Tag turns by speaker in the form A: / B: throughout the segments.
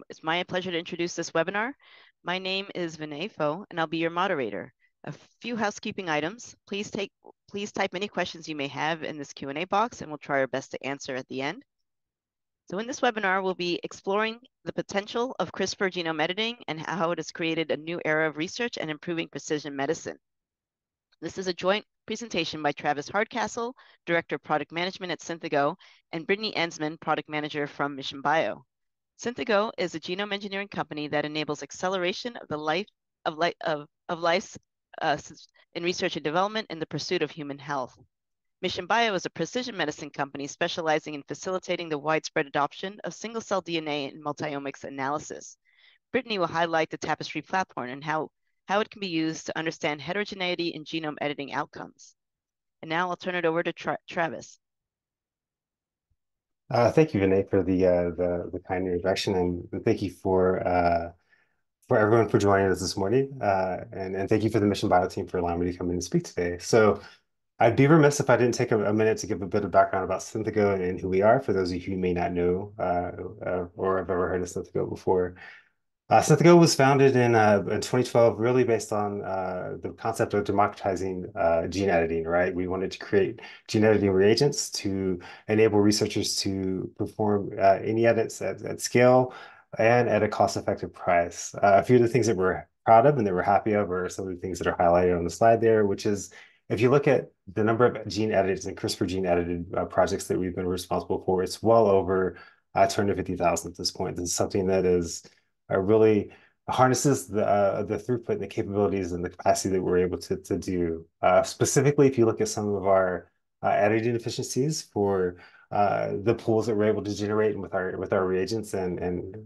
A: It's my pleasure to introduce this webinar. My name is Vinay Pho, and I'll be your moderator. A few housekeeping items. Please type any questions you may have in this Q&A box, and we'll try our best to answer at the end. So in this webinar, we'll be exploring the potential of CRISPR genome editing and how it has created a new era of research and improving precision medicine. This is a joint presentation by Travis Hardcastle, Director of Product Management at Synthego, and Brittany Enzmann, Product Manager from Mission Bio. Synthego is a genome engineering company that enables acceleration of the life in research and development in the pursuit of human health. Mission Bio is a precision medicine company specializing in facilitating the widespread adoption of single-cell DNA in multiomics analysis. Brittany will highlight the Tapestry platform and how it can be used to understand heterogeneity in genome editing outcomes. And now I'll turn it over to Travis.
B: Thank you, Vinay, for the kind introduction, and thank you for everyone for joining us this morning, and thank you for the Mission Bio team for allowing me to come in and speak today. So I'd be remiss if I didn't take a minute to give a bit of background about Synthego and who we are, for those of you who may not know or have ever heard of Synthego before. Synthego was founded in 2012, really based on the concept of democratizing gene editing, right? We wanted to create gene editing reagents to enable researchers to perform any edits at scale and at a cost-effective price. A few of the things that we're proud of and that we're happy of are some of the things that are highlighted on the slide there, which is if you look at the number of gene edits and CRISPR gene edited projects that we've been responsible for, it's well over 250,000 at this point. This is something that is really harnesses the throughput and the capabilities and the capacity that we're able to do. Specifically, if you look at some of our editing efficiencies for the pools that we're able to generate with our reagents and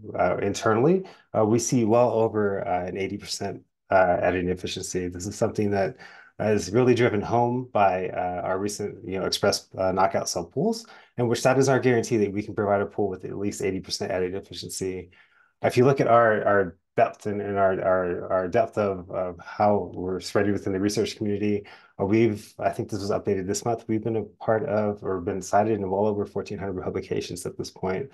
B: internally, we see well over an 80% editing efficiency. This is something that is really driven home by our recent express knockout cell pools, in which that is our guarantee that we can provide a pool with at least 80% editing efficiency. If you look at our depth and our depth of how we're spread within the research community, I think this was updated this month, we've been a part of or been cited in well over 1,400 publications at this point.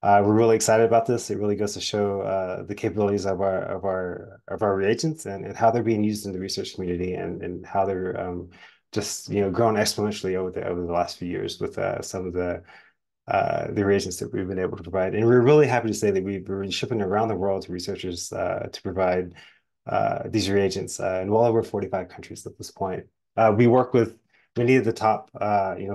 B: We're really excited about this. It really goes to show the capabilities of our reagents and how they're being used in the research community and how they're just grown exponentially over the last few years with some of the reagents that we've been able to provide. And we're really happy to say that we've been shipping around the world to researchers to provide these reagents in well over 45 countries at this point. We work with many of the top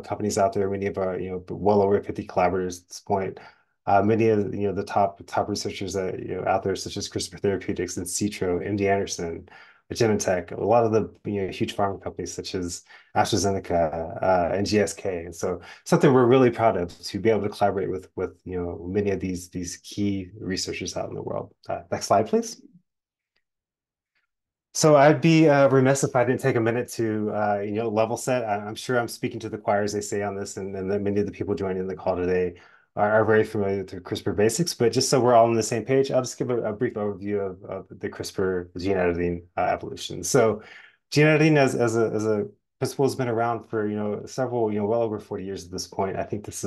B: companies out there, many of our well over 50 collaborators at this point. Many of the top researchers out there, such as CRISPR Therapeutics, In Citro, MD Anderson, Genentech, a lot of the huge pharma companies such as AstraZeneca and GSK. And so something we're really proud of, to be able to collaborate with many of these key researchers out in the world. Next slide, please. So I'd be remiss if I didn't take a minute to level set. I'm sure I'm speaking to the choir, as they say on this, and that many of the people joining the call today are very familiar with the CRISPR basics, but just so we're all on the same page, I'll just give a brief overview of the CRISPR gene editing evolution. So gene editing as a principle has been around for several well over 40 years at this point. I think this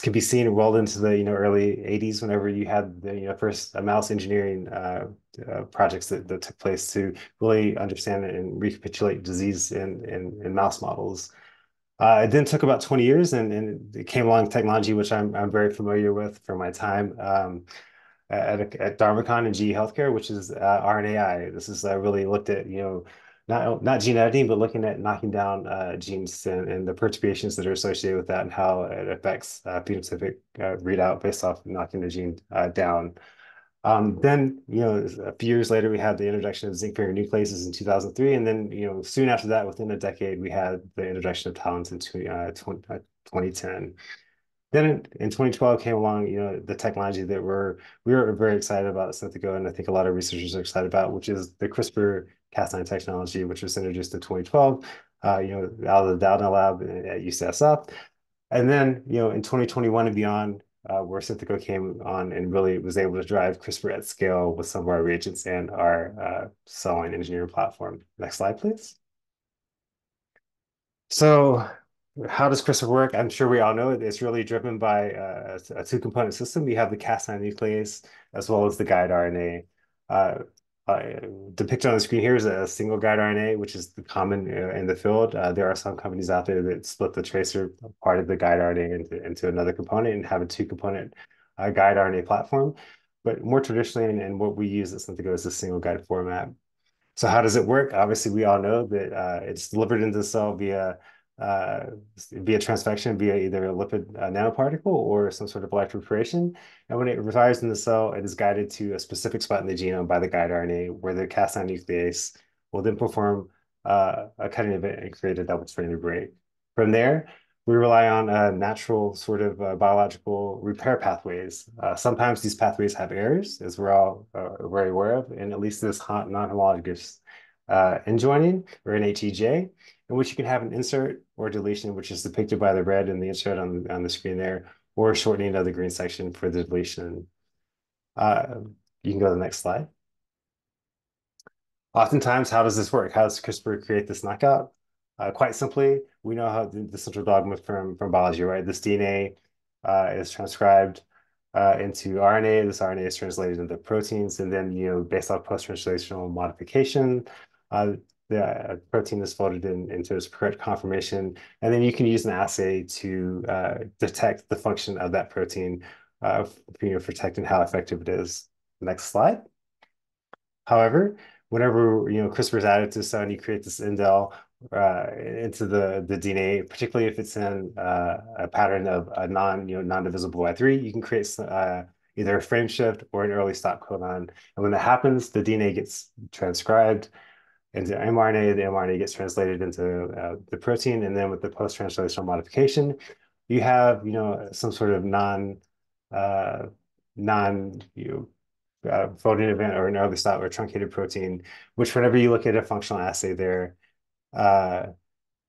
B: can be seen well into the early 80s, whenever you had the first mouse engineering projects that took place to really understand and recapitulate disease in mouse models. It then took about 20 years, and it came along technology which I'm very familiar with from my time at Dharmacon and GE Healthcare, which is RNAi. This is really looked at not gene editing, but looking at knocking down genes and the perturbations that are associated with that and how it affects phenotypic readout based off knocking the gene down. Then, a few years later, we had the introduction of zinc finger nucleases in 2003. And then, soon after that, within a decade, we had the introduction of talents in 2010. Then in 2012 came along, the technology that we were very excited about at Synthego, and I think a lot of researchers are excited about, which is the CRISPR-Cas9 technology, which was introduced in 2012, out of the Dowden lab at UCSF. And then, in 2021 and beyond, where Synthego came on and really was able to drive CRISPR at scale with some of our reagents and our cell line engineering platform. Next slide, please. So How does CRISPR work? I'm sure we all know it. It's really driven by a two-component system. You have the Cas9 nuclease as well as the guide RNA. Uh, uh, Depicted on the screen here is a single guide RNA, which is the common in the field. There are some companies out there that split the tracer part of the guide RNA into another component and have a two-component guide RNA platform. But more traditionally, and what we use at Synthego is a single guide format. So how does it work? Obviously, we all know that it's delivered into the cell uh, via transfection, via either a lipid nanoparticle or some sort of electroporation. And when it resides in the cell, it is guided to a specific spot in the genome by the guide RNA, where the Cas9 nuclease will then perform a cutting event and create a double-stranded break. From there, we rely on natural sort of biological repair pathways. Sometimes these pathways have errors, as we're all very aware of, and at least this non-homologous end-joining, or an HEJ, in which you can have an insert or deletion, which is depicted by the red and the insert on the screen there, or shortening of the green section for the deletion. Uh, you can go to the next slide. Oftentimes, how does this work? How does CRISPR create this knockout? Quite simply, we know how the central dogma from biology, right? This DNA is transcribed into RNA. This RNA is translated into proteins, and then, based off post-translational modification, the protein is folded into its correct conformation, and then you can use an assay to detect the function of that protein, for detecting how effective it is. Next slide. However, whenever CRISPR is added to the cell and you create this indel into the DNA, particularly if it's in a pattern of a non-divisible Y3, you can create either a frame shift or an early stop codon. And when that happens, the DNA gets transcribed into mRNA. The mRNA gets translated into the protein, and then with the post-translational modification, you have some sort of non folding event or an early stop or truncated protein, which whenever you look at a functional assay there, uh,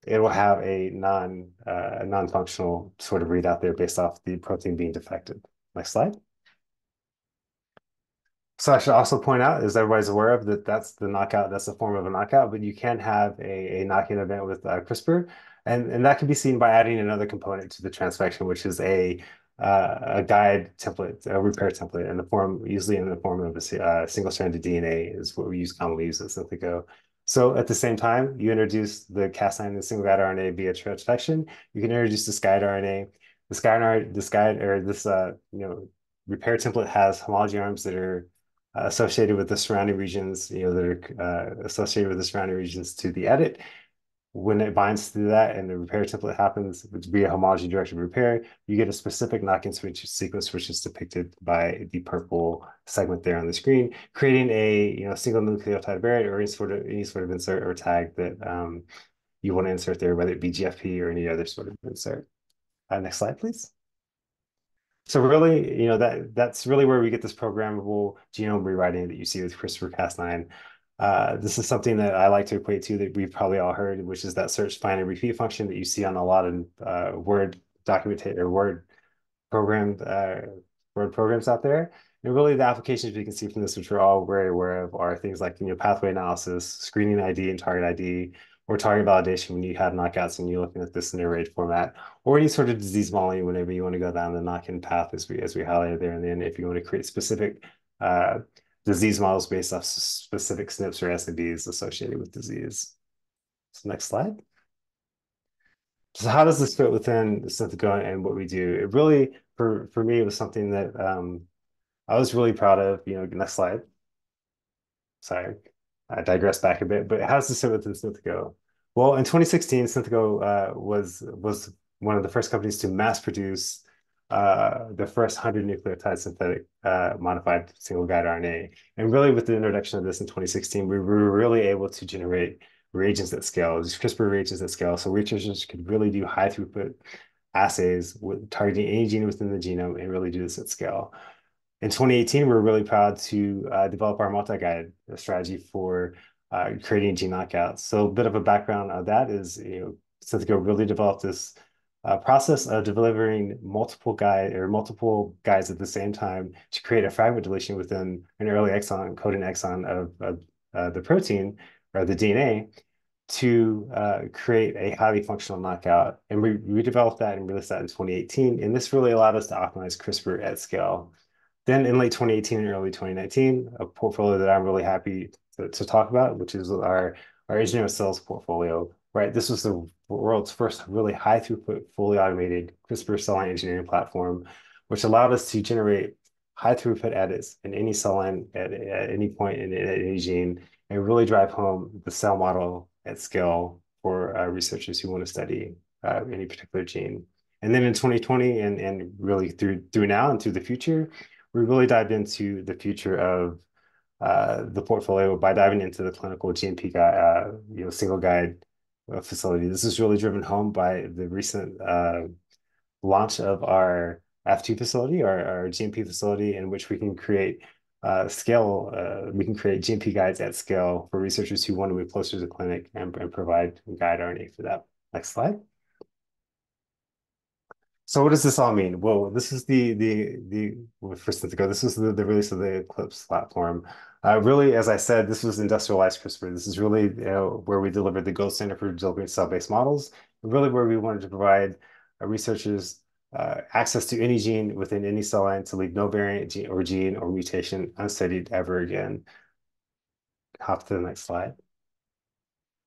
B: it will have a non-functional sort of readout there based off the protein being defected. Next slide. So I should also point out, as everybody's aware of, that that's the knockout, that's a form of a knockout, but you can have a knocking event with CRISPR, and that can be seen by adding another component to the transfection, which is a guide template, a repair template, in the form, usually in the form of a single-stranded DNA is what we commonly use at Synthego. So at the same time, you introduce the Cas9 and the single guide RNA via transfection. You can introduce this guide RNA. This repair template has homology arms that are associated with the surrounding regions, that are associated with the surrounding regions to the edit. When it binds to that and the repair template happens via homology directed repair, you get a specific knock-in switch sequence, which is depicted by the purple segment there on the screen, creating a single nucleotide variant or any sort of insert or tag that you want to insert there, whether it be GFP or any other sort of insert. Next slide, please. So really, that's really where we get this programmable genome rewriting that you see with CRISPR-Cas9. This is something that I like to equate to that we've probably all heard, which is that search, find, and repeat function that you see on a lot of Word documentation or Word programs out there. And really, the applications we can see from this, which we're all very aware of, are things like pathway analysis, screening ID, and target ID, or target validation when you have knockouts and you're looking at this in arrayed format, or any sort of disease modeling whenever you want to go down the knock-in path as we highlighted there. And then if you want to create specific disease models based off specific SNPs or SNVs associated with disease. So next slide. So how does this fit within Synthego and what we do? It really, for me, it was something that I was really proud of. Next slide. Sorry, I digress back a bit, but how does this fit within Synthego? Well, in 2016, Synthego was one of the first companies to mass produce the first 100 nucleotide synthetic modified single guide RNA. And really, with the introduction of this in 2016, we were really able to generate reagents at scale, these CRISPR reagents at scale. So researchers could really do high throughput assays with targeting any gene within the genome and really do this at scale. In 2018, we're really proud to develop our multi-guide strategy for creating gene knockouts. So a bit of a background of that is, Synthego really developed this process of delivering multiple guides at the same time to create a fragment deletion within an early exon, coding exon of the protein or the DNA, to create a highly functional knockout. And we developed that and released that in 2018. And this really allowed us to optimize CRISPR at scale. Then in late 2018 and early 2019, a portfolio that I'm really happy to talk about, which is our engineering cells portfolio, right? This was the world's first really high throughput, fully automated CRISPR cell line engineering platform, which allowed us to generate high throughput edits in any cell line at any point in any gene and really drive home the cell model at scale for researchers who want to study any particular gene. And then in 2020 and really through now and through the future, we really dived into the future of the portfolio by diving into the clinical GMP single guide facility. This is really driven home by the recent launch of our F2 facility, our GMP facility, in which we can create we can create GMP guides at scale for researchers who want to move closer to the clinic and provide guide RNA for that. Next slide. So what does this all mean? Well, this is for Synthego, this is the release of the Eclipse platform. Really, as I said, this was industrialized CRISPR. This is really where we delivered the gold standard for delivering cell-based models. Really where we wanted to provide researchers access to any gene within any cell line to leave no variant gene or mutation unstudied ever again. Hop to the next slide.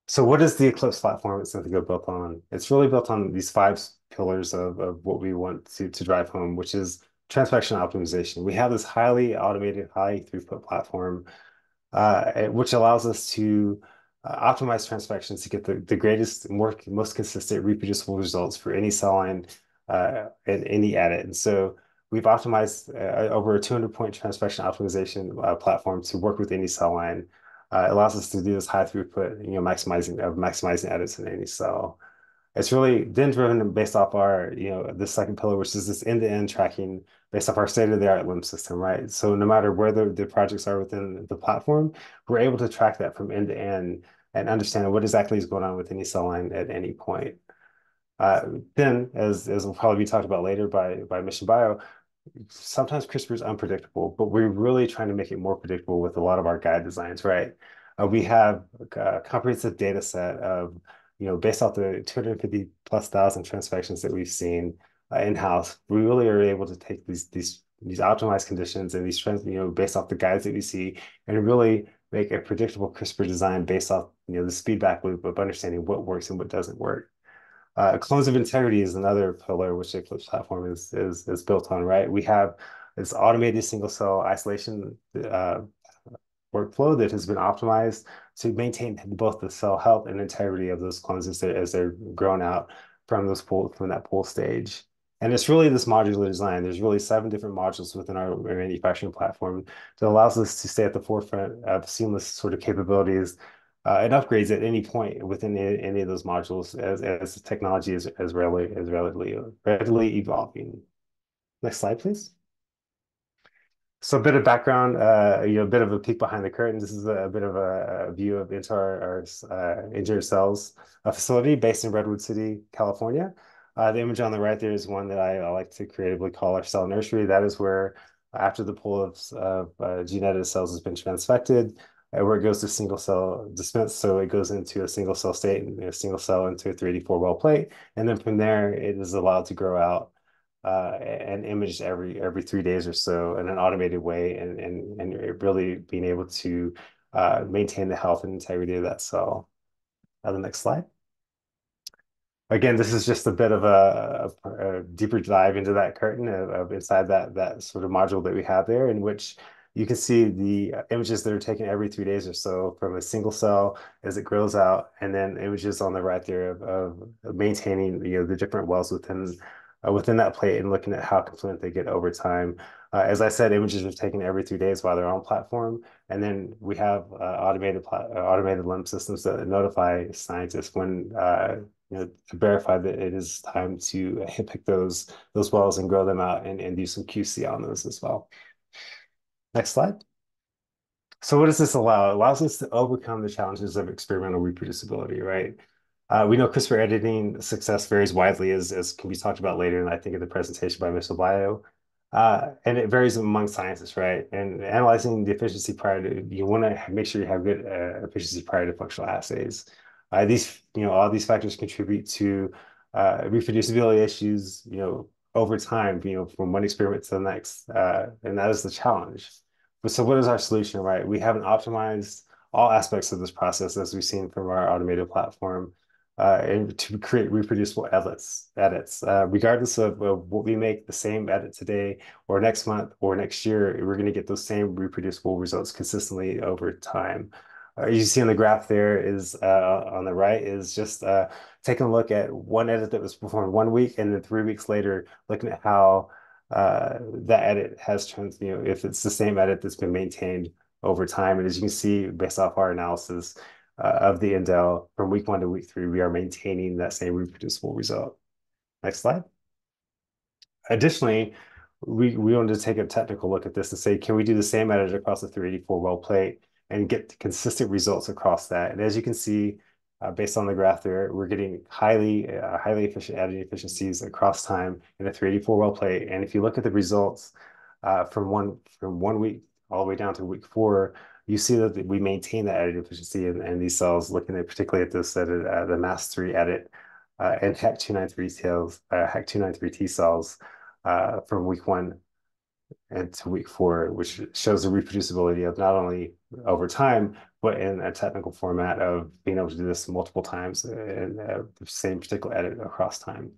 B: So what is the Eclipse platform at Synthego built on? It's really built on these five pillars of what we want to drive home, which is transfection optimization. We have this highly automated, high throughput platform, which allows us to optimize transfections to get the greatest, most consistent, reproducible results for any cell line and any edit. And so we've optimized over a 200-point transfection optimization platform to work with any cell line. It allows us to do this high throughput, maximizing edits in any cell. It's really then driven based off our, the second pillar, which is this end-to-end tracking based off our state-of-the-art LIMS system, right? So no matter where the projects are within the platform, we're able to track that from end to end and understand what exactly is going on with any cell line at any point. Then, as will probably be talked about later by Mission Bio, sometimes CRISPR is unpredictable, but we're really trying to make it more predictable with a lot of our guide designs, right? We have a comprehensive data set of, based off the 250 plus thousand transfections that we've seen in-house, we really are able to take these optimized conditions and these trends, based off the guides that we see, and really make a predictable CRISPR design based off, this feedback loop of understanding what works and what doesn't work. Clones of integrity is another pillar which the Eclipse platform is built on, right? We have this automated single cell isolation workflow that has been optimized to maintain both the cell health and integrity of those clones as they're grown out from that pool stage. And it's really this modular design. There's really 7 different modules within our manufacturing platform that allows us to stay at the forefront of seamless sort of capabilities and upgrades at any point within any of those modules as the technology is readily evolving. Next slide, please. So a bit of background, a bit of a peek behind the curtain. This is a bit of a view into our engineered cells facility based in Redwood City, California. The image on the right there is one that I like to creatively call our cell nursery. That is where, after the pool of gene edited cells has been transfected, where it goes to single cell dispense. So it goes into a single cell state and a single cell into a 384 well plate. And then from there, it is allowed to grow out and imaged every 3 days or so in an automated way and really being able to maintain the health and integrity of that cell. The next slide. Again, this is just a bit of a deeper dive into that curtain of inside that sort of module that we have there, in which you can see the images that are taken every 3 days or so from a single cell as it grows out, and then images on the right there of maintaining the different wells within that plate and looking at how confluent they get over time. As I said, images are taken every 3 days while they're on platform, and then we have automated LIMS systems that notify scientists when to verify that it is time to pick those wells and grow them out and do some QC on those as well. Next slide. So what does this allow? It allows us to overcome the challenges of experimental reproducibility, right? We know CRISPR editing success varies widely, as can be talked about later, and I think in the presentation by Mission Bio. And it varies among scientists, right? And analyzing the efficiency you want to make sure you have good efficiency prior to functional assays. All these factors contribute to reproducibility issues, over time, from one experiment to the next, and that is the challenge. But so what is our solution, right? We haven't optimized all aspects of this process as we've seen from our automated platform, and to create reproducible edits. Regardless of what we make the same edit today or next month or next year, we're going to get those same reproducible results consistently over time. You see on the graph there is on the right is just taking a look at one edit that was performed 1 week, and then 3 weeks later, looking at how that edit has if it's the same edit that's been maintained over time. And as you can see, based off our analysis of the indel from week 1 to week 3, we are maintaining that same reproducible result. Next slide. Additionally, we wanted to take a technical look at this and say, can we do the same edit across the 384 well plate and get consistent results across that? And as you can see, based on the graph there, we're getting highly efficient editing efficiencies across time in a 384 well plate. And if you look at the results from one week all the way down to week 4, you see that we maintain that editing efficiency in these cells, looking at particularly at this edit, the MAS3 edit and HEC293 T cells from week 1 and to week 4, which shows the reproducibility of not only over time, but in a technical format of being able to do this multiple times in the same particular edit across time.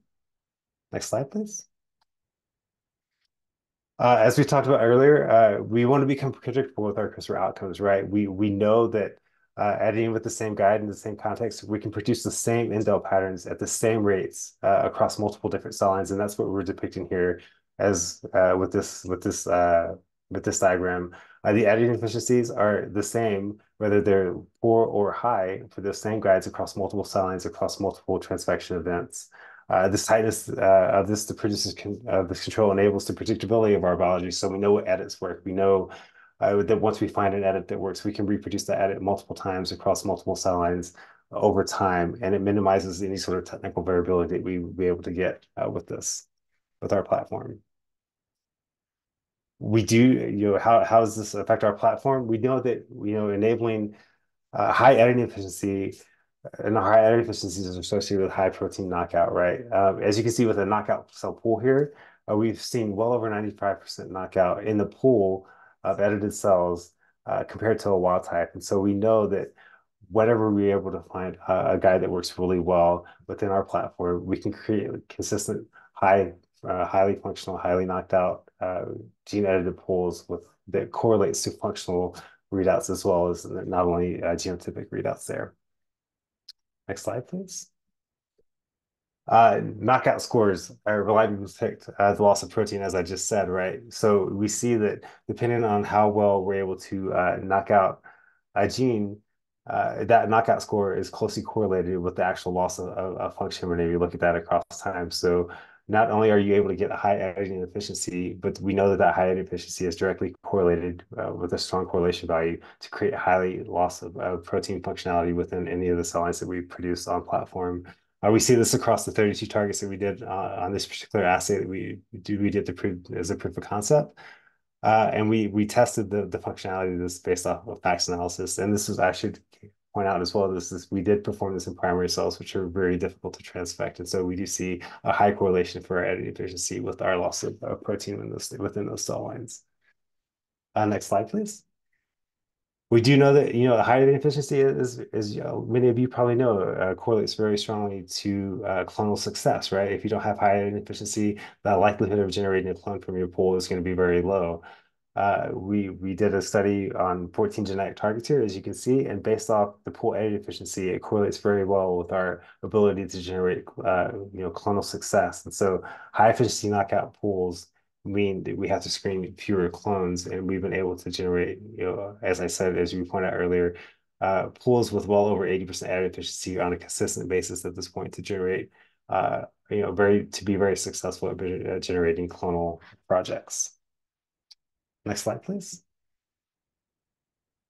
B: Next slide, please. As we talked about earlier, we want to become predictable with our CRISPR outcomes, right? We know that editing with the same guide in the same context, we can produce the same indel patterns at the same rates across multiple different cell lines, and that's what we're depicting here as with this diagram. The editing efficiencies are the same, whether they're poor or high, for the same guides across multiple cell lines, across multiple transfection events. This tightness of this this control enables the predictability of our biology, so we know what edits work. We know that once we find an edit that works, we can reproduce that edit multiple times across multiple cell lines over time, and it minimizes any sort of technical variability that we will be able to get with our platform. We do, how does this affect our platform? We know that, enabling high editing efficiency and the high editing efficiencies is associated with high protein knockout, right? As you can see with the knockout cell pool here, we've seen well over 95% knockout in the pool of edited cells compared to a wild type. And so we know that whenever we're able to find a guide that works really well within our platform, we can create consistent, highly functional, highly knocked out gene edited pools that correlates to functional readouts as well as not only genotypic readouts there. Next slide, please. Knockout scores are reliably predict the loss of protein, as I just said, right? So we see that depending on how well we're able to knock out a gene, that knockout score is closely correlated with the actual loss of function whenever you look at that across time. So not only are you able to get a high editing efficiency, but we know that that high editing efficiency is directly correlated with a strong correlation value to create highly loss of protein functionality within any of the cell lines that we produce on platform. We see this across the 32 targets that we did on this particular assay that we did to prove as a proof of concept. And we tested the functionality of this based off of FACS analysis. And this was actually to point out as well, we did perform this in primary cells, which are very difficult to transfect. And so we do see a high correlation for our editing efficiency with our loss of protein within those cell lines. Next slide, please. We do know that, high editing efficiency is many of you probably know, correlates very strongly to clonal success, right? If you don't have high editing efficiency, the likelihood of generating a clone from your pool is going to be very low. We did a study on 14 genetic targets here, as you can see, and based off the pool editing efficiency, it correlates very well with our ability to generate, clonal success. And so high efficiency knockout pools mean that we have to screen fewer clones, and we've been able to generate, as I said, as you pointed out earlier, pools with well over 80% editing efficiency on a consistent basis at this point to generate, to be very successful at generating clonal projects. Next slide, please.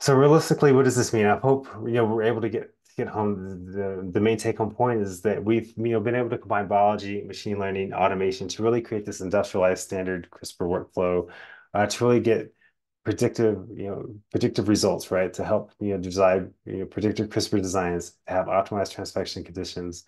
B: So realistically, what does this mean? I hope we're able to get home. The main take-home point is that we've been able to combine biology, machine learning, automation to really create this industrialized standard CRISPR workflow to really get predictive results, right? To help, design, predictive CRISPR designs, to have optimized transfection conditions,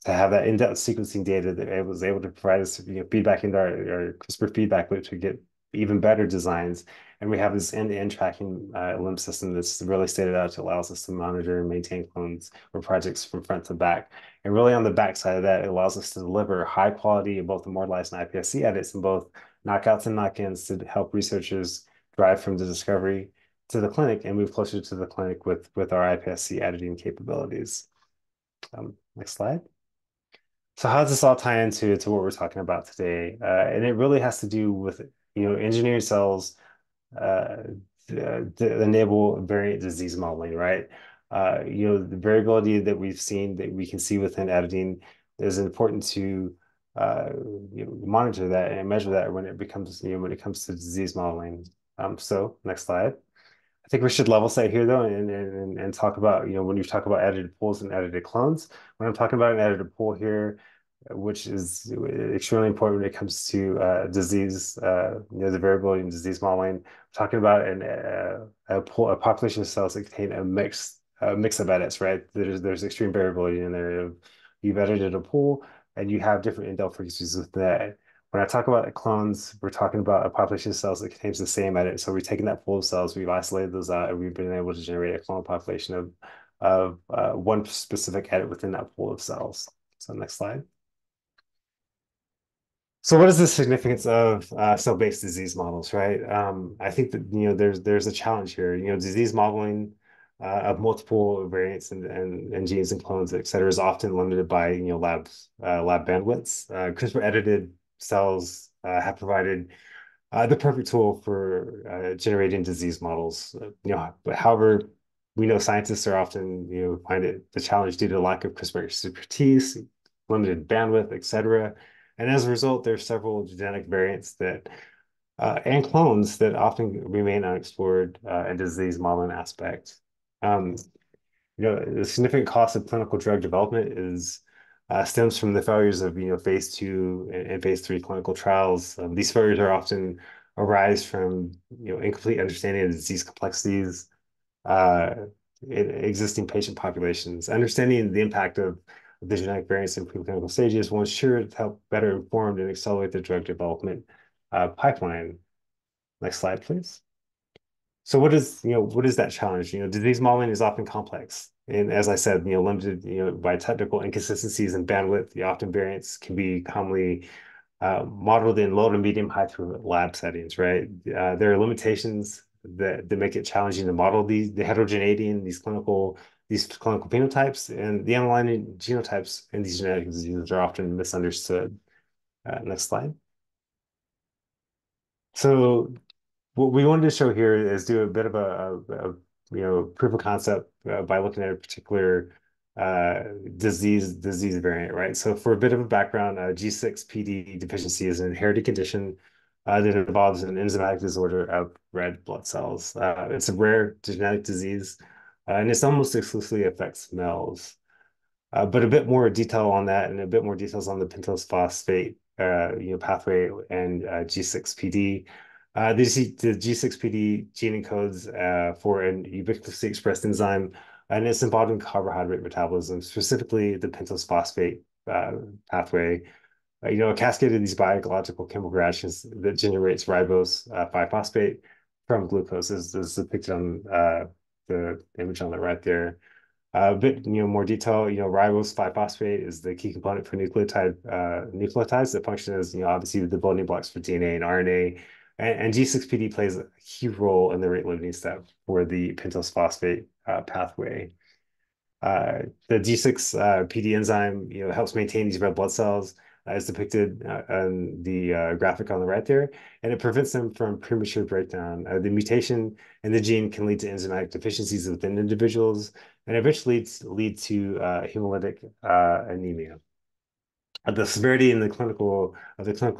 B: to have that in-depth sequencing data that it was able to provide us, feedback into our CRISPR feedback loop to get even better designs. And we have this end-to-end tracking limb system that's really stated out to allows us to monitor and maintain clones or projects from front to back. And really on the back side of that, it allows us to deliver high quality of both immortalized and iPSC edits in both knockouts and knock-ins to help researchers drive from the discovery to the clinic and move closer to the clinic with our iPSC editing capabilities. Next slide. So how does this all tie into what we're talking about today? And it really has to do with engineering cells to enable variant disease modeling, right? The variability that we've seen that we can see within editing is important to monitor that and measure that when it becomes when it comes to disease modeling. So next slide. I think we should level set here though and talk about, when you talk about edited pools and edited clones, when I'm talking about an edited pool here, which is extremely important when it comes to disease, the variability in disease modeling. We're talking about a population of cells that contain a mix of edits, right? There's extreme variability in there. You've edited a pool and you have different indel frequencies with that. When I talk about clones, we're talking about a population of cells that contains the same edit. So we've taken that pool of cells, we've isolated those out, and we've been able to generate a clonal population of one specific edit within that pool of cells. So next slide. So what is the significance of cell-based disease models, right? I think that there's a challenge here. Disease modeling of multiple variants and genes and clones, et cetera, is often limited by lab bandwidths. CRISPR edited cells have provided the perfect tool for generating disease models. But however, we know scientists are often find it the challenge due to lack of CRISPR expertise, limited bandwidth, et cetera. And as a result, there are several genetic variants that and clones that often remain unexplored in disease modeling aspects. Um, the significant cost of clinical drug development is stems from the failures of phase 2 and phase 3 clinical trials. These failures are often arise from incomplete understanding of disease complexities uh, in existing patient populations. Understanding the impact of the genetic variants in preclinical stages will ensure to help better inform and accelerate the drug development pipeline. Next slide, please. So what is that challenge? Disease modeling is often complex. And as I said, limited, by technical inconsistencies and bandwidth, the often variants can be commonly modeled in low to medium high throughput lab settings, right? There are limitations that make it challenging to model the heterogeneity in these clinical phenotypes, and the underlying genotypes in these genetic diseases are often misunderstood. Next slide. So what we wanted to show here is do a bit of a proof of concept by looking at a particular disease variant, right? So for a bit of a background, G6PD deficiency is an inherited condition that involves an enzymatic disorder of red blood cells. It's a rare genetic disease, and it's almost exclusively affects males. But a bit more detail on that, and a bit more details on the pentose phosphate, pathway and G6PD. The G6PD gene encodes for an ubiquitously expressed enzyme, and it's involved in carbohydrate metabolism, specifically the pentose phosphate pathway. A cascade of these biological chemical reactions that generates ribose 5-phosphate from glucose is depicted on the image on the right there. A bit, more detail, ribose 5-phosphate is the key component for nucleotides that function as, obviously the building blocks for DNA and RNA. And G6PD plays a key role in the rate limiting step for the pentose phosphate pathway. The G6PD enzyme, helps maintain these red blood cells, as depicted on the graphic on the right there, and it prevents them from premature breakdown. The mutation in the gene can lead to enzymatic deficiencies within individuals, and eventually lead to hemolytic anemia. The severity in the clinical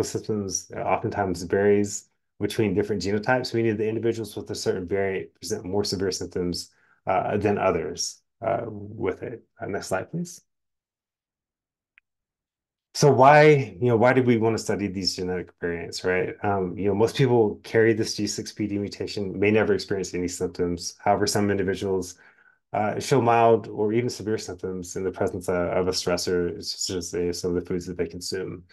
B: symptoms oftentimes varies between different genotypes, meaning the individuals with a certain variant present more severe symptoms than others with it. Next slide, please. So why did we want to study these genetic variants, right? Most people carry this G6PD mutation, may never experience any symptoms. However, some individuals show mild or even severe symptoms in the presence of a stressor, such as some of the foods that they consume.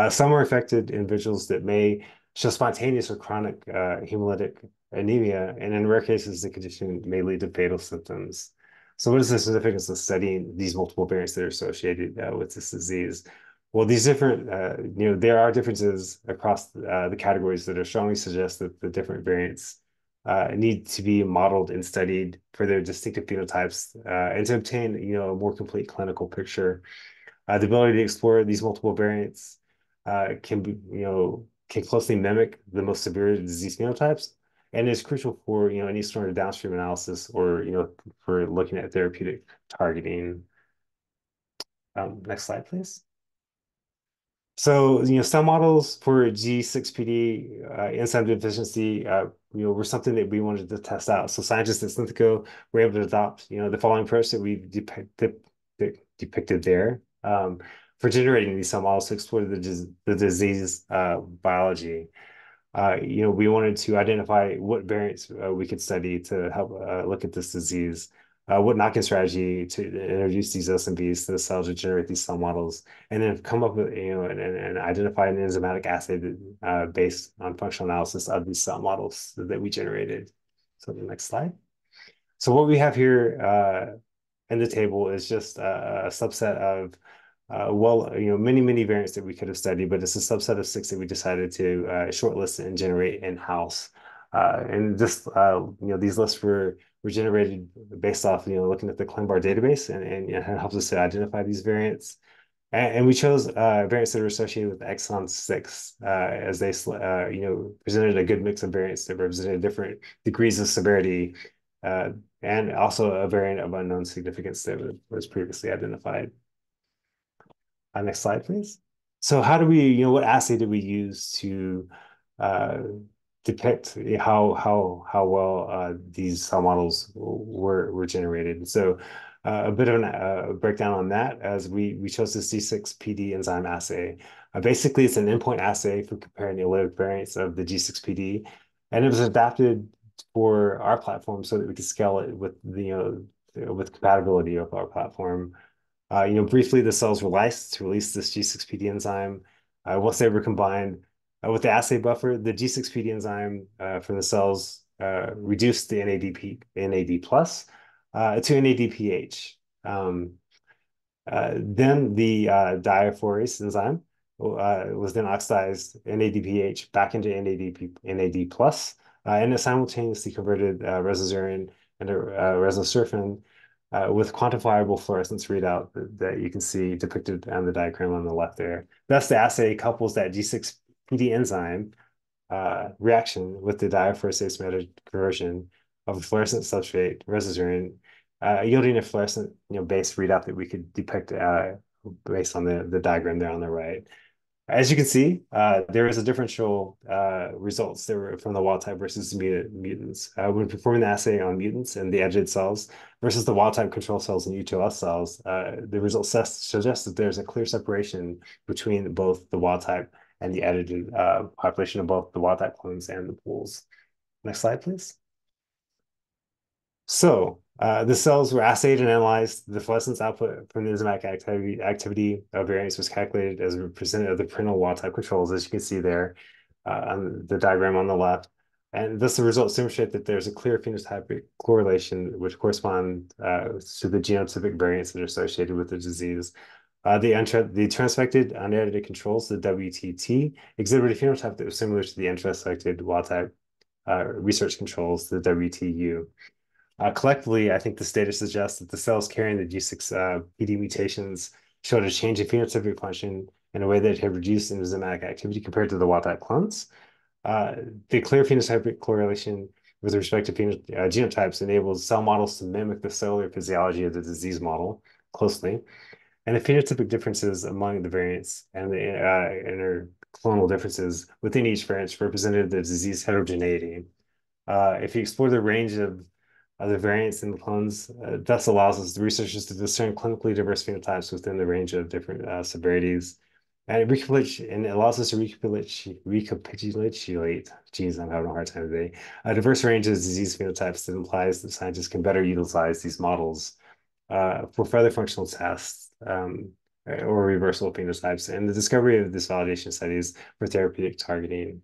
B: Some are affected individuals that may show spontaneous or chronic hemolytic anemia, and in rare cases, the condition may lead to fatal symptoms. So, what is the significance of studying these multiple variants that are associated with this disease? Well, these different, there are differences across the categories that are strongly suggest that the different variants need to be modeled and studied for their distinctive phenotypes and to obtain, a more complete clinical picture. The ability to explore these multiple variants can closely mimic the most severe disease phenotypes, and is crucial for any sort of downstream analysis or for looking at therapeutic targeting. Next slide, please. So, cell models for G6PD enzyme deficiency, were something that we wanted to test out. So scientists at Synthego were able to adopt, the following approach that we've depicted there for generating these cell models to explore the disease biology. We wanted to identify what variants we could study to help look at this disease, what knocking strategy to introduce these SMVs to the cells to generate these cell models, and then come up with, and identify an enzymatic assay that, based on functional analysis of these cell models that we generated. So the next slide. So what we have here in the table is just a subset of many variants that we could have studied, but it's a subset of 6 that we decided to shortlist and generate in-house. And this, these lists were generated based off, looking at the ClinVar database, and it helps us to identify these variants. And we chose variants that are associated with exon 6, as they, presented a good mix of variants that represented different degrees of severity, and also a variant of unknown significance that was previously identified. Next slide, please. So how do we, what assay did we use to uh, depict how well these cell models were generated? And so a bit of a breakdown on that, as we chose the G6PD enzyme assay. Basically, it's an endpoint assay for comparing the allelic variants of the G6PD, and it was adapted for our platform so that we could scale it with with compatibility of our platform. Briefly, the cells were lysed to release this G6PD enzyme. Once they were combined with the assay buffer, the G6PD enzyme from the cells reduced the NAD plus to NADPH. Then the diaphorase enzyme was then oxidized NADPH back into NAD plus, and it simultaneously converted resosaurin into resosurfin with quantifiable fluorescence readout that you can see depicted on the diagram on the left there. Thus, the assay couples that G6PD enzyme reaction with the diaphorase meta conversion of the fluorescent substrate resosaurin, yielding a fluorescent based readout that we could depict based on the diagram there on the right. As you can see, there is a differential results that were from the wild type versus mutants. When performing the assay on mutants and the edited cells versus the wild type control cells and UTLS cells, the results suggest that there's a clear separation between both the wild type and the edited population of both the wild type clones and the pools. Next slide, please. So the cells were assayed and analyzed. The fluorescence output from the enzymatic activity of variants was calculated as a percent of the parental wild type controls, as you can see there on the diagram on the left. And thus the results demonstrate that there's a clear phenotypic correlation which correspond to the genotypic variants that are associated with the disease. The transfected unedited controls, the WTT, exhibited a phenotype that was similar to the untransfected wild type research controls, the WTU. Collectively, I think this data suggests that the cells carrying the G6PD mutations showed a change in phenotypic function in a way that had reduced enzymatic activity compared to the wild-type clones. The clear phenotypic correlation with respect to genotypes enables cell models to mimic the cellular physiology of the disease model closely. And the phenotypic differences among the variants and the interclonal differences within each variant represented the disease heterogeneity. If you explore the range of the variants in the clones. Thus allows us, the researchers, to discern clinically diverse phenotypes within the range of different severities. And it allows us to recapitulate, geez, I'm having a hard time today, a diverse range of disease phenotypes that implies that scientists can better utilize these models for further functional tests or reversal phenotypes and the discovery of this validation studies for therapeutic targeting.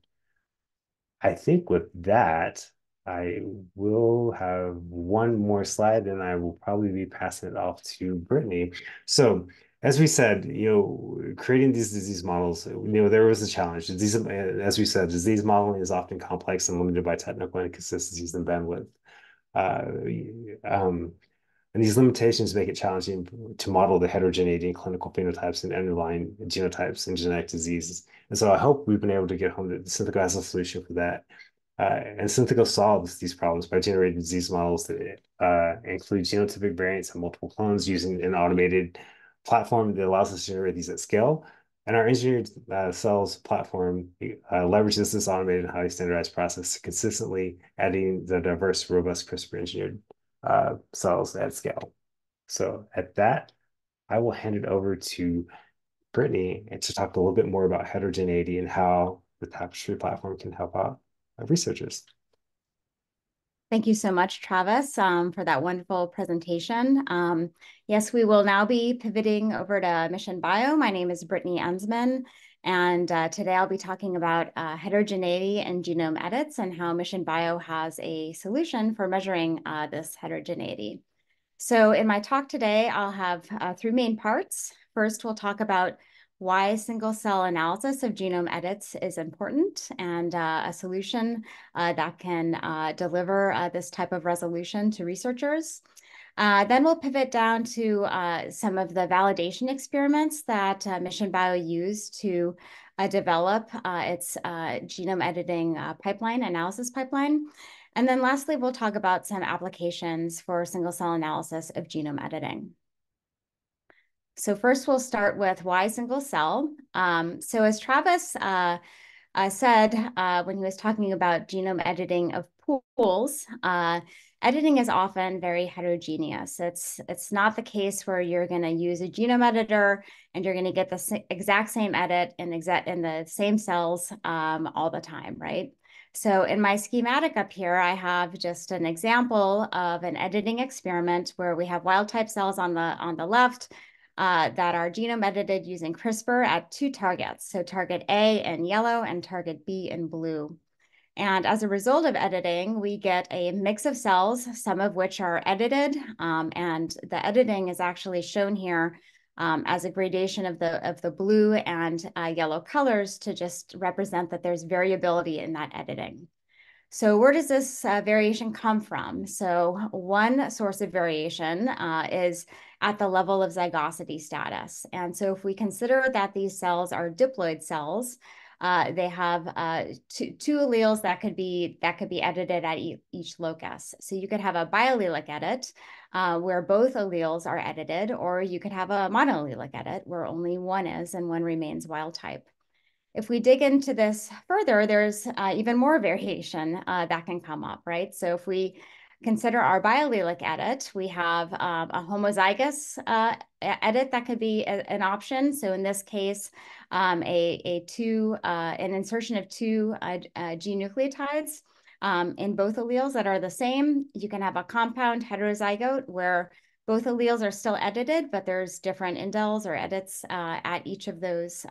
B: I think with that, I will have one more slide and I will probably be passing it off to Brittany. So, as we said, creating these disease models, there was a challenge. As we said, disease modeling is often complex and limited by technical inconsistencies and bandwidth. Um, and these limitations make it challenging to model the heterogeneity in clinical phenotypes and underlying genotypes in genetic diseases. And so I hope we've been able to get home that Synthego has a solution for that. And Synthego solves these problems by generating disease models that include genotypic variants and multiple clones using an automated platform that allows us to generate these at scale. And our engineered cells platform leverages this automated and highly standardized process to consistently adding the diverse, robust CRISPR engineered cells at scale. So at that, I will hand it over to Brittany and to talk a little bit more about heterogeneity and how the Tapestry platform can help out researchers.
C: Thank you so much, Travis, for that wonderful presentation. Yes, we will now be pivoting over to Mission Bio. My name is Brittany Enzmann, and today I'll be talking about heterogeneity and genome edits and how Mission Bio has a solution for measuring this heterogeneity. So in my talk today, I'll have three main parts. First, we'll talk about why single-cell analysis of genome edits is important and a solution that can deliver this type of resolution to researchers. Then we'll pivot down to some of the validation experiments that Mission Bio used to develop its genome editing analysis pipeline. And then lastly, we'll talk about some applications for single-cell analysis of genome editing. So first, we'll start with why single cell. So as Travis said when he was talking about genome editing of pools, editing is often very heterogeneous. It's not the case where you're going to use a genome editor and you're going to get the exact same edit in the same cells all the time, right? So in my schematic up here, I have just an example of an editing experiment where we have wild type cells on the left that are genome edited using CRISPR at two targets. So target A in yellow and target B in blue. And as a result of editing, we get a mix of cells, some of which are edited. And the editing is actually shown here as a gradation of the blue and yellow colors to just represent that there's variability in that editing. So where does this variation come from? So one source of variation is at the level of zygosity status. And so if we consider that these cells are diploid cells, they have two alleles that could be edited at each locus. So you could have a biallelic edit where both alleles are edited, or you could have a monoallelic edit where only one is and one remains wild type. If we dig into this further, there's even more variation that can come up, right? So if we consider our biallelic edit, we have a homozygous edit that could be an option. So in this case, an insertion of two gene nucleotides in both alleles that are the same. You can have a compound heterozygote where both alleles are still edited, but there's different indels or edits at each of those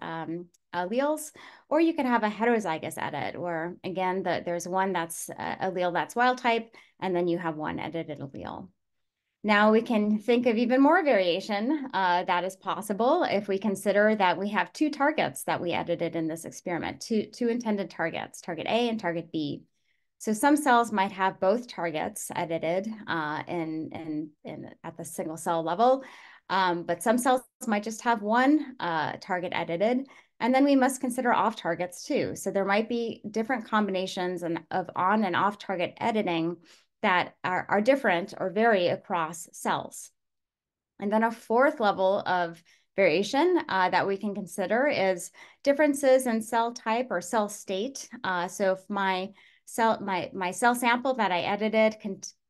C: alleles. Or you can have a heterozygous edit where, again, there's one that's allele that's wild type, and then you have one edited allele. Now we can think of even more variation that is possible if we consider that we have two targets that we edited in this experiment, two intended targets, target A and target B. So some cells might have both targets edited at the single cell level, but some cells might just have one target edited. And then we must consider off targets too. So there might be different combinations of on and off target editing that are different or vary across cells. And then a fourth level of variation that we can consider is differences in cell type or cell state. So if my cell sample that I edited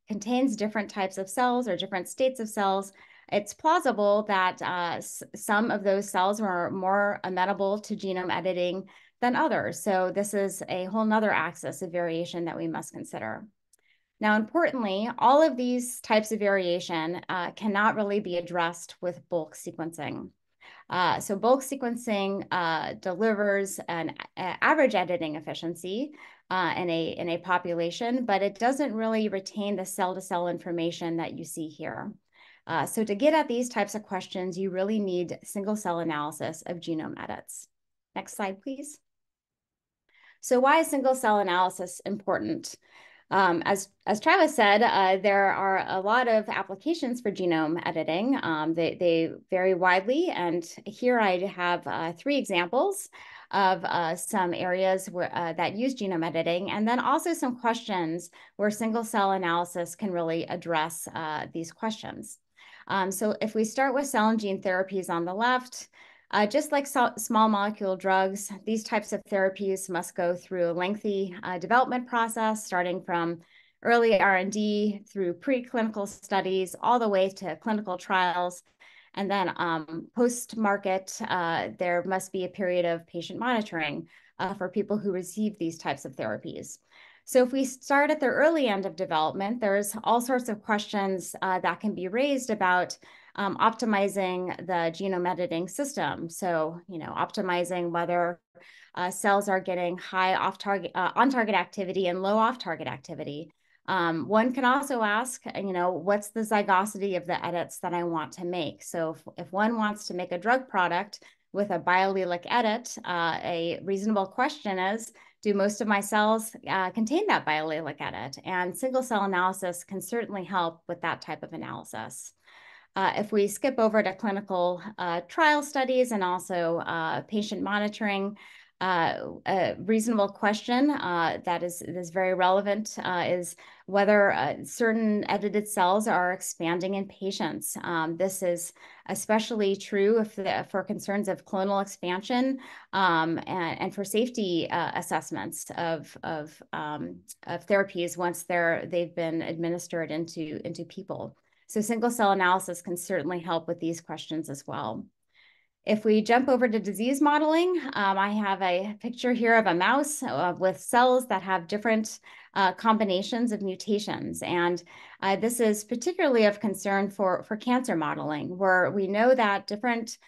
C: contains different types of cells or different states of cells, it's plausible that some of those cells are more amenable to genome editing than others. So this is a whole nother axis of variation that we must consider. Now, importantly, all of these types of variation cannot really be addressed with bulk sequencing. So bulk sequencing delivers an average editing efficiency in a population, but it doesn't really retain the cell-to-cell information that you see here. So to get at these types of questions, you really need single-cell analysis of genome edits. Next slide, please. So why is single-cell analysis important? As Travis said, there are a lot of applications for genome editing. They vary widely, and here I have 3 examples of some areas where, that use genome editing, and then also some questions where single-cell analysis can really address these questions. So if we start with cell and gene therapies on the left, just like small molecule drugs, these types of therapies must go through a lengthy development process, starting from early R&D through preclinical studies, all the way to clinical trials. And then post-market, there must be a period of patient monitoring for people who receive these types of therapies. So if we start at the early end of development, there's all sorts of questions that can be raised about optimizing the genome editing system. So, optimizing whether cells are getting high on-target activity and low off-target activity. One can also ask, what's the zygosity of the edits that I want to make? So if one wants to make a drug product with a biallelic edit, a reasonable question is, do most of my cells contain that biallelic edit? And single-cell analysis can certainly help with that type of analysis. If we skip over to clinical trial studies and also patient monitoring, a reasonable question that is very relevant is whether certain edited cells are expanding in patients. This is especially true for concerns of clonal expansion and for safety assessments of therapies once they've been administered into people. So single-cell analysis can certainly help with these questions as well. If we jump over to disease modeling, I have a picture here of a mouse with cells that have different combinations of mutations. And this is particularly of concern for cancer modeling, where we know that different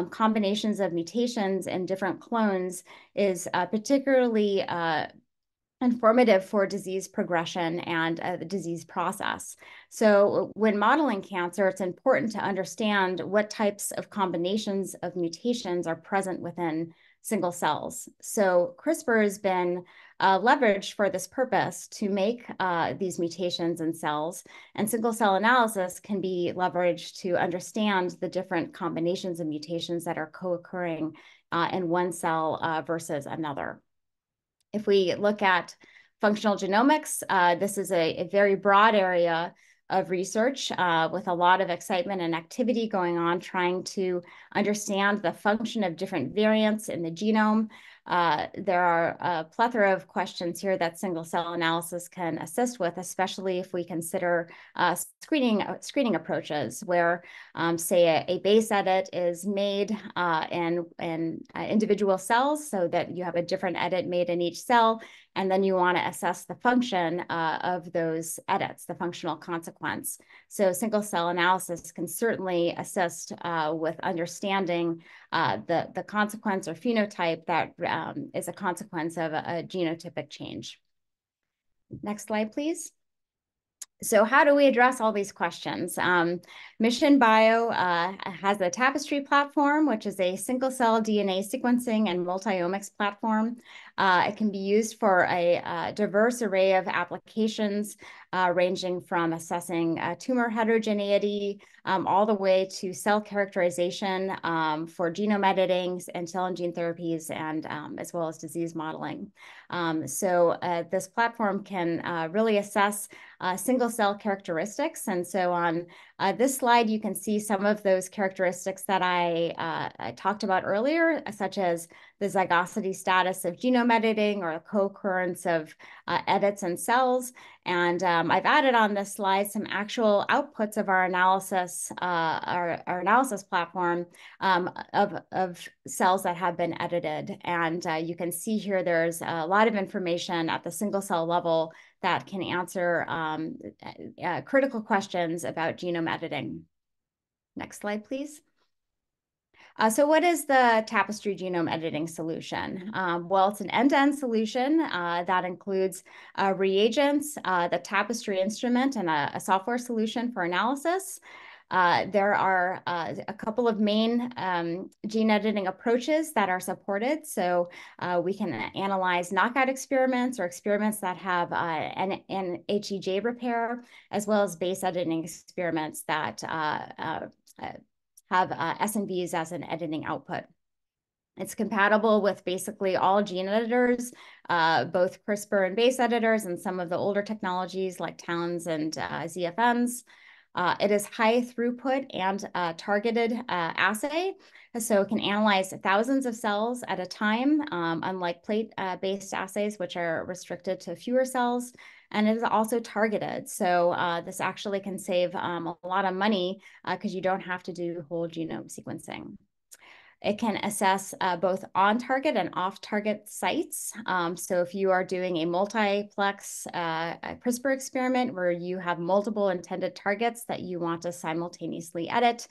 C: combinations of mutations and different clones is particularly informative for disease progression and the disease process. So when modeling cancer, it's important to understand what types of combinations of mutations are present within single cells. So CRISPR has been leveraged for this purpose to make these mutations in cells, and single cell analysis can be leveraged to understand the different combinations of mutations that are co-occurring in one cell versus another. If we look at functional genomics, this is a very broad area of research with a lot of excitement and activity going on, trying to understand the function of different variants in the genome. There are a plethora of questions here that single cell analysis can assist with, especially if we consider screening approaches where, say, a base edit is made in individual cells so that you have a different edit made in each cell, and then you want to assess the function of those edits, the functional consequence. So single cell analysis can certainly assist with understanding the consequence or phenotype that is a consequence of a genotypic change. Next slide, please. So how do we address all these questions? Mission Bio has the Tapestry platform, which is a single-cell DNA sequencing and multi-omics platform. It can be used for a diverse array of applications, ranging from assessing tumor heterogeneity all the way to cell characterization for genome editing and cell and gene therapies, and as well as disease modeling. So this platform can really assess single cell characteristics. And so on this slide, you can see some of those characteristics that I talked about earlier, such as the zygosity status of genome editing or co-occurrence of edits in cells. And I've added on this slide some actual outputs of our analysis, our analysis platform of cells that have been edited. And you can see here there's a lot of information at the single cell level that can answer critical questions about genome editing. Next slide, please. So what is the Tapestry genome editing solution? Well, it's an end-to-end solution that includes reagents, the Tapestry instrument, and a software solution for analysis. There are a couple of main gene editing approaches that are supported. So we can analyze knockout experiments or experiments that have an HEJ repair, as well as base editing experiments that have SNVs as an editing output. It's compatible with basically all gene editors, both CRISPR and base editors, and some of the older technologies like TALENs and ZFMs. It is high throughput and targeted assay, so it can analyze thousands of cells at a time, unlike plate-based assays, which are restricted to fewer cells. And it is also targeted. So this actually can save a lot of money because you don't have to do whole genome sequencing. It can assess both on-target and off-target sites. So if you are doing a multiplex CRISPR experiment where you have multiple intended targets that you want to simultaneously edit,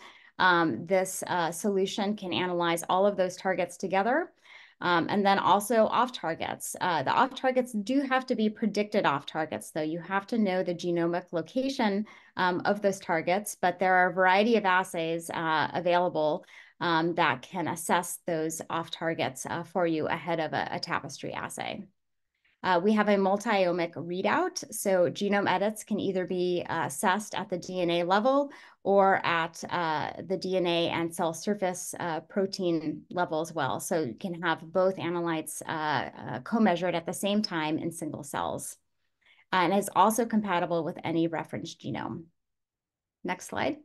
C: this solution can analyze all of those targets together. And then also off-targets. The off-targets do have to be predicted off-targets, though. You have to know the genomic location of those targets, but there are a variety of assays available that can assess those off-targets for you ahead of a Tapestry assay. We have a multi-omic readout, so genome edits can either be assessed at the DNA level or at the DNA and cell surface protein level as well. So you can have both analytes co-measured at the same time in single cells. And is also compatible with any reference genome. Next slide.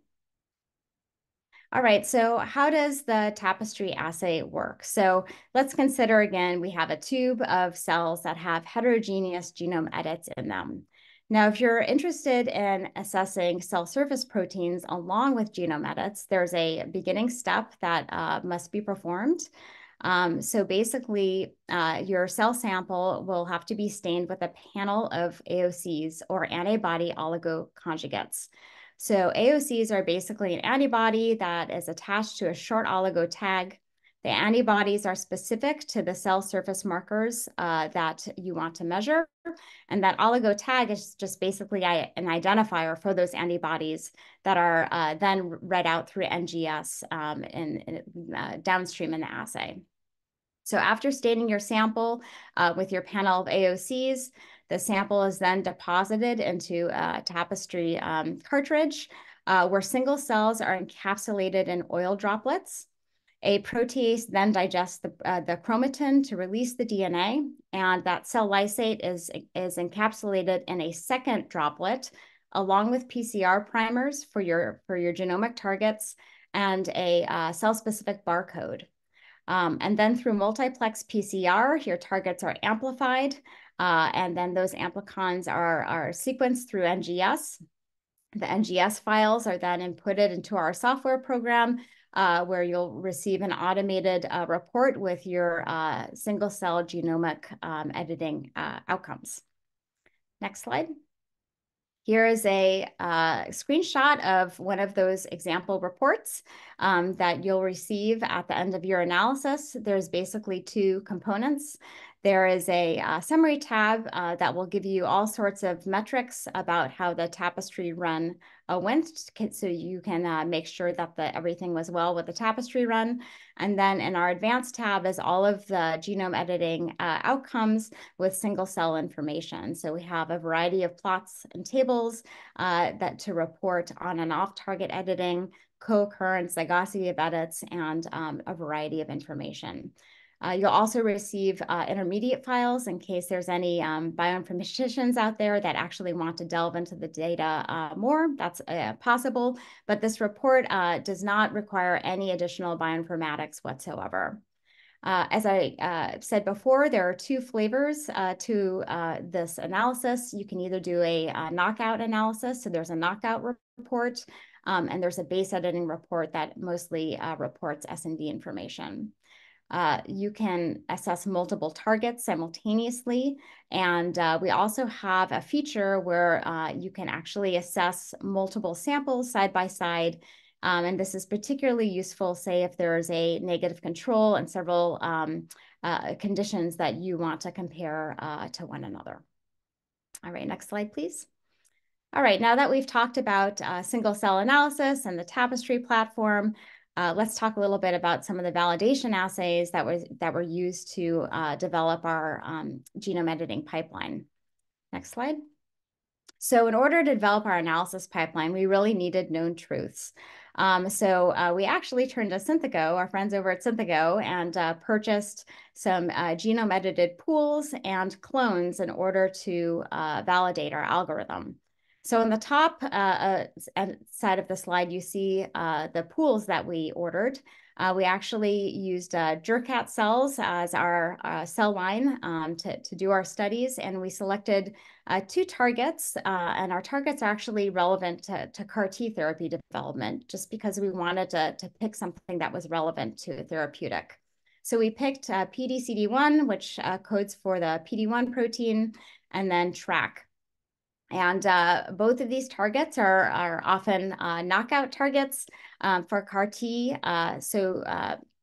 C: All right, so how does the Tapestry assay work? So let's consider again, we have a tube of cells that have heterogeneous genome edits in them. Now, if you're interested in assessing cell surface proteins along with genome edits, there's a beginning step that must be performed. So basically, your cell sample will have to be stained with a panel of AOCs or antibody oligoconjugates. So AOCs are basically an antibody that is attached to a short oligo tag. The antibodies are specific to the cell surface markers that you want to measure. And that oligo tag is just basically an identifier for those antibodies that are then read out through NGS downstream in the assay. So after staining your sample with your panel of AOCs, the sample is then deposited into a Tapestry cartridge where single cells are encapsulated in oil droplets. A protease then digests the chromatin to release the DNA, and that cell lysate is encapsulated in a second droplet, along with PCR primers for your genomic targets and a cell-specific barcode. And then through multiplex PCR, your targets are amplified, and then those amplicons are sequenced through NGS. The NGS files are then inputted into our software program, where you'll receive an automated report with your single-cell genomic editing outcomes. Next slide. Here is a screenshot of one of those example reports that you'll receive at the end of your analysis. There's basically two components. There is a summary tab that will give you all sorts of metrics about how the Tapestry run went, so you can make sure that everything was well with the Tapestry run. And then in our advanced tab is all of the genome editing outcomes with single cell information. So we have a variety of plots and tables that to report on and off target editing, co-occurrence, zygosity of edits, and a variety of information. You'll also receive intermediate files in case there's any bioinformaticians out there that actually want to delve into the data more. That's possible, but this report does not require any additional bioinformatics whatsoever. As I said before, there are two flavors to this analysis. You can either do a knockout analysis, so there's a knockout report, and there's a base editing report that mostly reports S&D information. You can assess multiple targets simultaneously, and we also have a feature where you can actually assess multiple samples side by side. And this is particularly useful, say, if there's a negative control and several conditions that you want to compare to one another. All right, next slide, please. All right, now that we've talked about single cell analysis and the Tapestry platform, let's talk a little bit about some of the validation assays that were used to develop our genome editing pipeline. Next slide. So in order to develop our analysis pipeline, we really needed known truths. So we actually turned to Synthego, our friends over at Synthego, and purchased some genome edited pools and clones in order to validate our algorithm. So on the top side of the slide, you see the pools that we ordered. We actually used Jurkat cells as our cell line to do our studies, and we selected 2 targets, and our targets are actually relevant to CAR T therapy development, just because we wanted to pick something that was relevant to a therapeutic. So we picked PDCD1, which codes for the PD-1 protein, and then TRAC. And both of these targets are often knockout targets for CAR T. So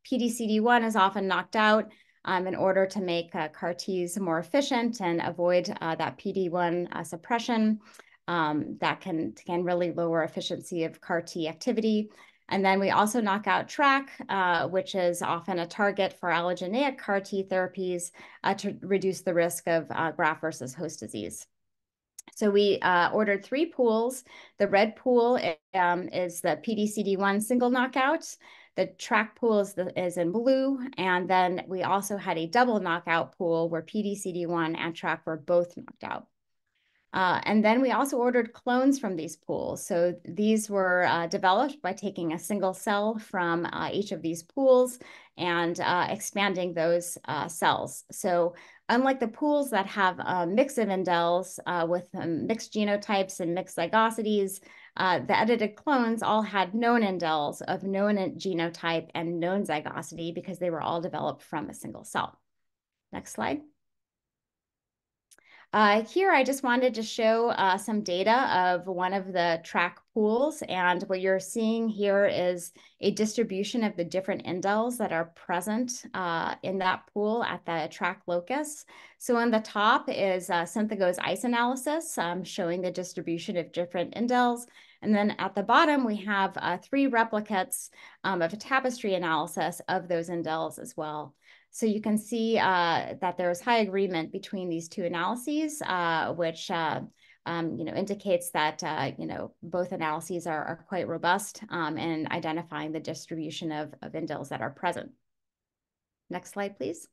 C: PDCD1 is often knocked out in order to make CAR Ts more efficient and avoid that PD-1 suppression that can really lower efficiency of CAR T activity. And then we also knock out TRAC, which is often a target for allogeneic CAR T therapies to reduce the risk of graft versus host disease. So we ordered 3 pools. The red pool is the PDCD1 single knockout. The TRAC pool is in blue. And then we also had a double knockout pool where PDCD1 and TRAC were both knocked out. And then we also ordered clones from these pools. So these were developed by taking a single cell from each of these pools and expanding those cells. So unlike the pools that have a mix of indels with mixed genotypes and mixed zygosities, the edited clones all had known indels of known genotype and known zygosity because they were all developed from a single cell. Next slide. Here, I just wanted to show some data of one of the TRAC pools. And what you're seeing here is a distribution of the different indels that are present in that pool at the TRAC locus. So on the top is Synthego's ICE analysis, showing the distribution of different indels. And then at the bottom, we have 3 replicates of a Tapestry analysis of those indels as well. So you can see that there's high agreement between these 2 analyses, which indicates that both analyses are quite robust in identifying the distribution of indels that are present. Next slide, please.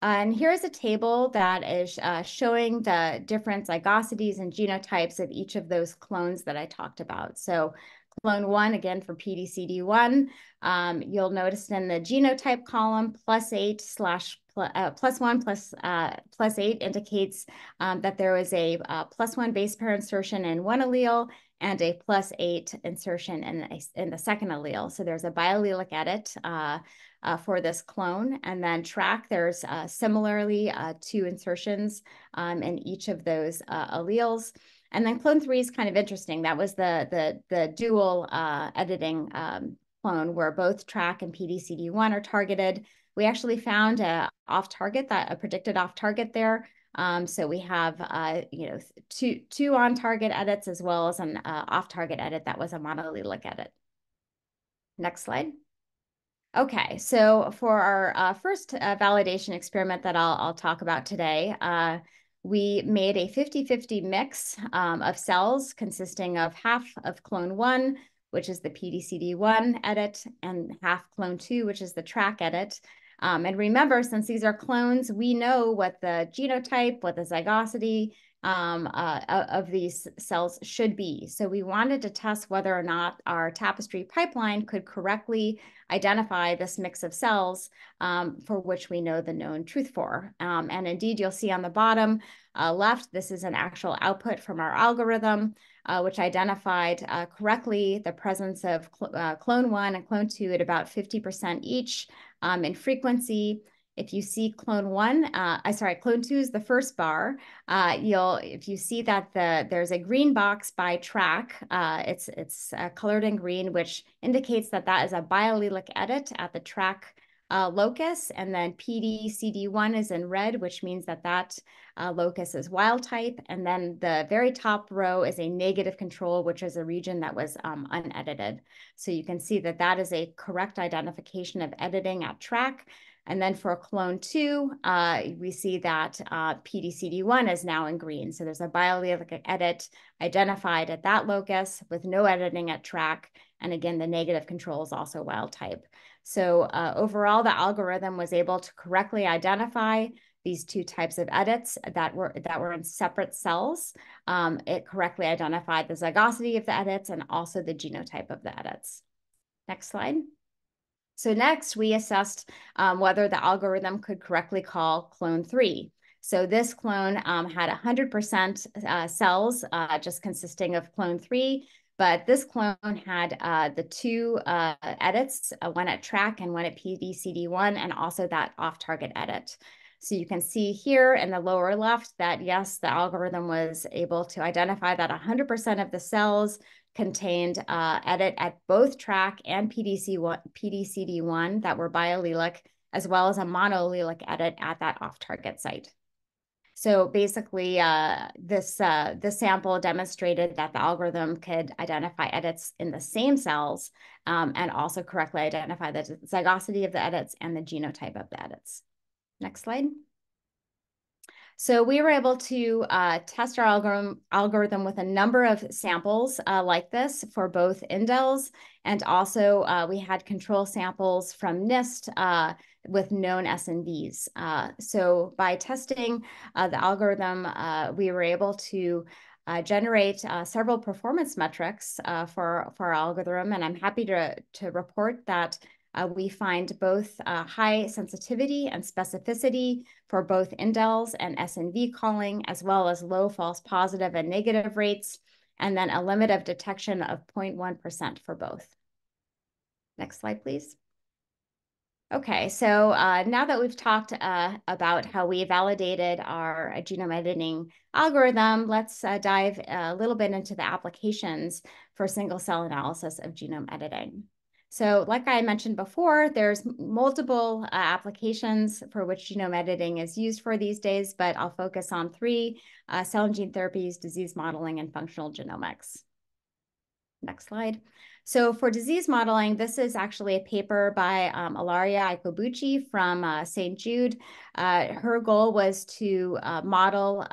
C: And here's a table that is showing the different zygosities and genotypes of each of those clones that I talked about. So clone 1, again, for PDCD1, you'll notice in the genotype column, +8 +1 +8 indicates that there was a +1 base pair insertion in one allele and a +8 insertion in the second allele. So there's a biallelic edit for this clone. And then TRAC, there's similarly 2 insertions in each of those alleles. And then clone 3 is kind of interesting. That was the dual editing clone where both TRAC and PDCD1 are targeted. We actually found a predicted off target there. So we have two on target edits as well as an off target edit that was a monoallelic edit. Next slide. Okay, so for our first validation experiment that I'll talk about today, we made a 50-50 mix of cells consisting of half of clone 1, which is the PDCD1 edit, and half clone 2, which is the TRAC edit. And remember, since these are clones, we know what the genotype, what the zygosity, of these cells should be. So we wanted to test whether or not our tapestry pipeline could correctly identify this mix of cells for which we know the known truth for. And indeed, you'll see on the bottom left, this is an actual output from our algorithm, which identified correctly the presence of clone 1 and clone 2 at about 50% each in frequency. If you see clone 2 is the first bar. If you see that there's a green box by track, it's colored in green, which indicates that that is a biallelic edit at the track locus, and then PD-CD1 is in red, which means that that locus is wild type, and then the very top row is a negative control, which is a region that was unedited. So you can see that that is a correct identification of editing at track. And then for clone 2, we see that PD-CD1 is now in green. So there's a biallelic edit identified at that locus with no editing at track. And again, the negative control is also wild type. So overall, the algorithm was able to correctly identify these two types of edits that were in separate cells. It correctly identified the zygosity of the edits and also the genotype of the edits. Next slide. So next, we assessed whether the algorithm could correctly call clone 3. So this clone had 100% cells just consisting of clone 3, but this clone had the two edits, one at track and one at PD-CD1, and also that off-target edit. So you can see here in the lower left that, yes, the algorithm was able to identify that 100% of the cells contained edit at both track and PD-CD1 that were biallelic, as well as a monoallelic edit at that off-target site. So basically, this sample demonstrated that the algorithm could identify edits in the same cells and also correctly identify the zygosity of the edits and the genotype of the edits. Next slide. So we were able to test our algorithm with a number of samples like this for both indels, and also we had control samples from NIST with known SNVs. So by testing the algorithm, we were able to generate several performance metrics for our algorithm, and I'm happy to report that we find both high sensitivity and specificity for both indels and SNV calling, as well as low false positive and negative rates, and then a limit of detection of 0.1% for both. Next slide, please. Okay, so now that we've talked about how we validated our genome editing algorithm, let's dive a little bit into the applications for single-cell analysis of genome editing. So like I mentioned before, there's multiple applications for which genome editing is used for these days, but I'll focus on 3: cell and gene therapies, disease modeling, and functional genomics. Next slide. So for disease modeling, this is actually a paper by Ilaria Ikobuchi from St. Jude. Her goal was to model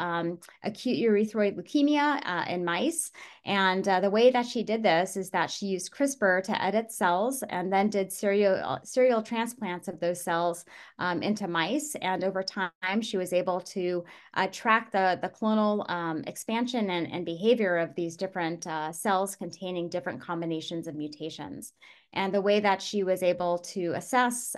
C: acute erythroid leukemia in mice. And the way that she did this is that she used CRISPR to edit cells and then did serial transplants of those cells into mice. And over time, she was able to track the clonal expansion and behavior of these different cells containing different combinations of mutations. And the way that she was able to assess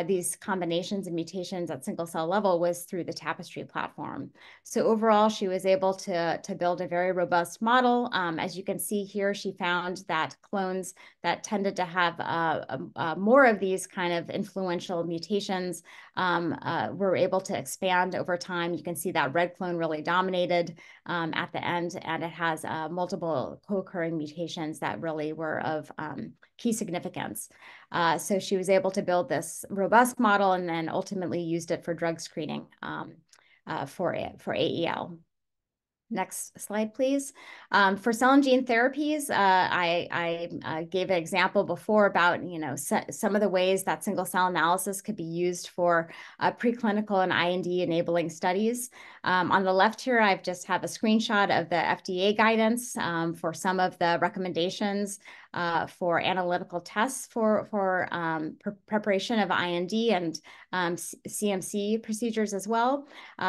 C: these combinations and mutations at single cell level was through the Tapestry platform. So overall, she was able to build a very robust model. As you can see here, she found that clones that tended to have more of these kind of influential mutations were able to expand over time. You can see that red clone really dominated at the end, and it has multiple co-occurring mutations that really were of key significance. So she was able to build this robust model and then ultimately used it for drug screening for AEL. Next slide, please. For cell and gene therapies, I gave an example before about some of the ways that single cell analysis could be used for preclinical and IND-enabling studies. On the left here, I just have a screenshot of the FDA guidance for some of the recommendations for analytical tests for preparation of IND and CMC procedures as well.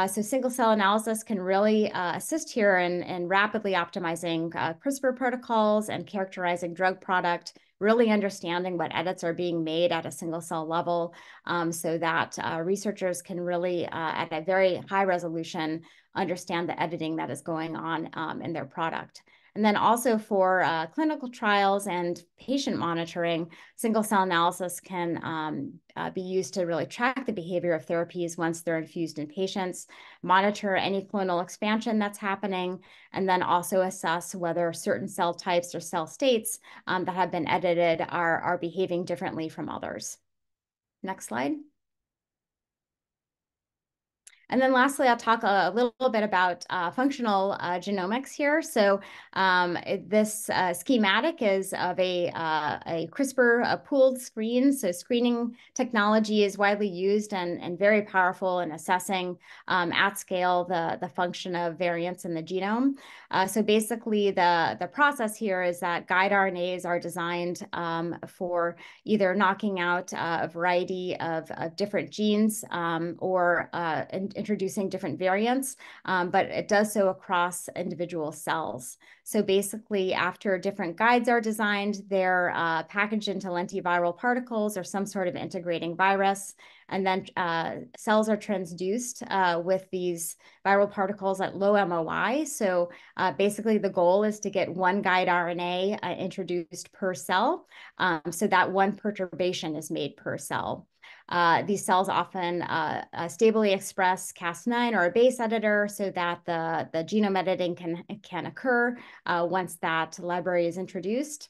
C: So single cell analysis can really assist here in rapidly optimizing CRISPR protocols and characterizing drug product, really understanding what edits are being made at a single cell level, so that researchers can really, at a very high resolution, understand the editing that is going on in their product. And then also for clinical trials and patient monitoring, single cell analysis can be used to really track the behavior of therapies once they're infused in patients, monitor any clonal expansion that's happening, and then also assess whether certain cell types or cell states that have been edited are behaving differently from others. Next slide. And then lastly, I'll talk a little bit about functional genomics here. So this schematic is of a CRISPR pooled screen. So screening technology is widely used and very powerful in assessing at scale the function of variants in the genome. So basically, the process here is that guide RNAs are designed for either knocking out a variety of different genes or introducing different variants, but it does so across individual cells. So basically, after different guides are designed, they're packaged into lentiviral particles or some sort of integrating virus, and then cells are transduced with these viral particles at low MOI. So basically, the goal is to get one guide RNA introduced per cell, so that one perturbation is made per cell. These cells often stably express Cas9 or a base editor so that the genome editing can occur once that library is introduced.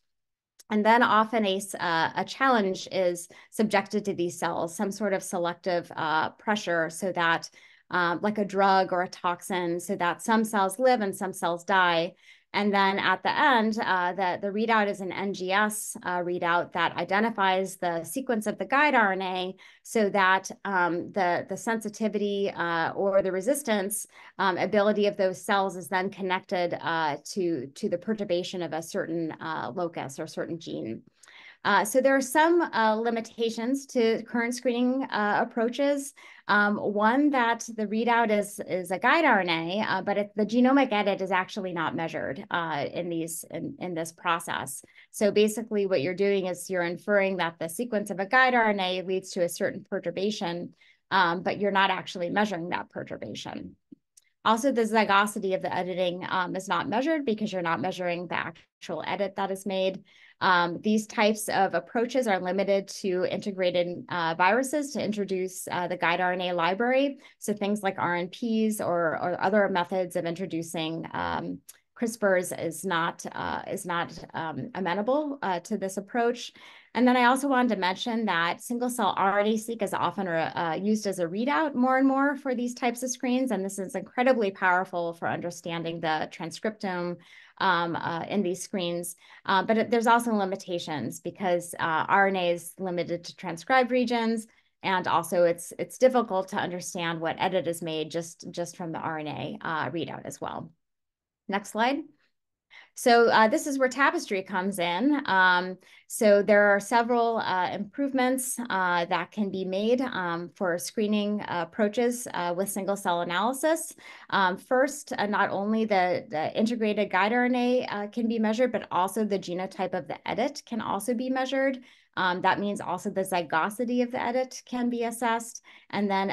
C: And then often a challenge is subjected to these cells, some sort of selective pressure so that like a drug or a toxin, so that some cells live and some cells die. And then at the end, the readout is an NGS readout that identifies the sequence of the guide RNA so that the sensitivity or the resistance ability of those cells is then connected to the perturbation of a certain locus or certain gene. So there are some limitations to current screening approaches. One that the readout is a guide RNA, but the genomic edit is actually not measured in this process. So basically what you're doing is you're inferring that the sequence of a guide RNA leads to a certain perturbation, but you're not actually measuring that perturbation. Also, the zygosity of the editing is not measured because you're not measuring the actual edit that is made. These types of approaches are limited to integrated viruses to introduce the guide RNA library. So things like RNPs or other methods of introducing CRISPRs is not amenable to this approach. And then I also wanted to mention that single-cell RNA-seq is often used as a readout more and more for these types of screens, and this is incredibly powerful for understanding the transcriptome in these screens. But there's also limitations because RNA is limited to transcribed regions, and also it's difficult to understand what edit is made just from the RNA readout as well. Next slide. So this is where Tapestry comes in. So there are several improvements that can be made for screening approaches with single cell analysis. First, not only the integrated guide RNA can be measured, but also the genotype of the edit can also be measured. That means also the zygosity of the edit can be assessed. And then